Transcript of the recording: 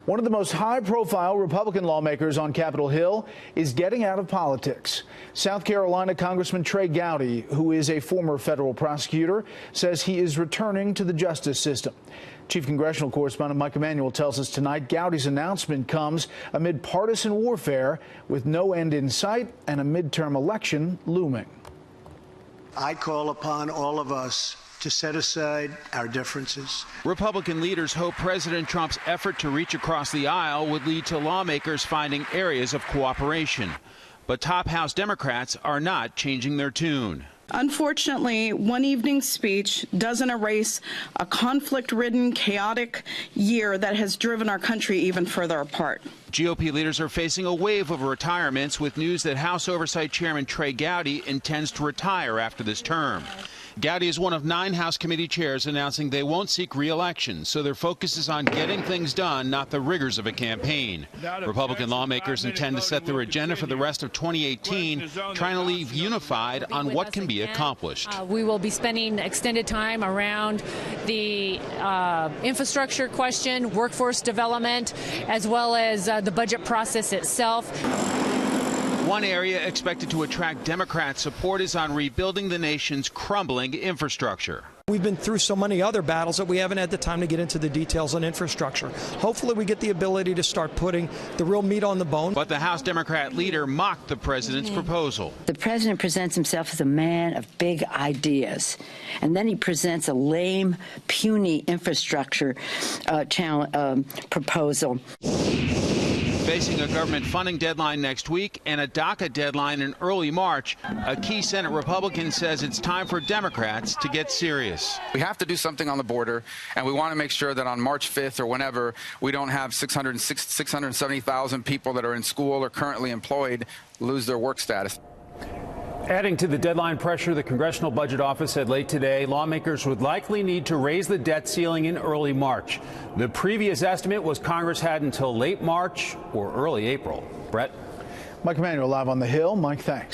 One of the most high-profile Republican lawmakers on Capitol Hill is getting out of politics. South Carolina Congressman Trey Gowdy, who is a former federal prosecutor, says he is returning to the justice system. Chief Congressional Correspondent Mike Emanuel tells us tonight Gowdy's announcement comes amid partisan warfare with no end in sight and a midterm election looming. I call upon all of us to set aside our differences. Republican leaders hope President Trump's effort to reach across the aisle would lead to lawmakers finding areas of cooperation. But top House Democrats are not changing their tune. Unfortunately, one evening speech doesn't erase a conflict-ridden, chaotic year that has driven our country even further apart. GOP leaders are facing a wave of retirements with news that House Oversight Chairman Trey Gowdy intends to retire after this term. Gowdy is one of 9 House committee chairs announcing they won't seek re-election, so their focus is on getting things done, not the rigors of a campaign. Republican lawmakers intend to set their agenda for the rest of 2018, trying to leave unified on what can be accomplished. We will be spending extended time around the infrastructure question, workforce development, as well as the budget process itself. One area expected to attract Democrat support is on rebuilding the nation's crumbling infrastructure. We've been through so many other battles that we haven't had the time to get into the details on infrastructure. Hopefully we get the ability to start putting the real meat on the bone. But the House Democrat leader mocked the president's proposal. The president presents himself as a man of big ideas, and then he presents a lame, puny infrastructure proposal. Facing a government funding deadline next week and a DACA deadline in early March, a key Senate Republican says it's time for Democrats to get serious. We have to do something on the border, and we want to make sure that on March 5th or whenever, we don't have 670,000 people that are in school or currently employed lose their work status. Adding to the deadline pressure, the Congressional Budget Office said late today lawmakers would likely need to raise the debt ceiling in early March. The previous estimate was Congress had until late March or early April. Brett? Mike Emanuel live on the Hill. Mike, thanks.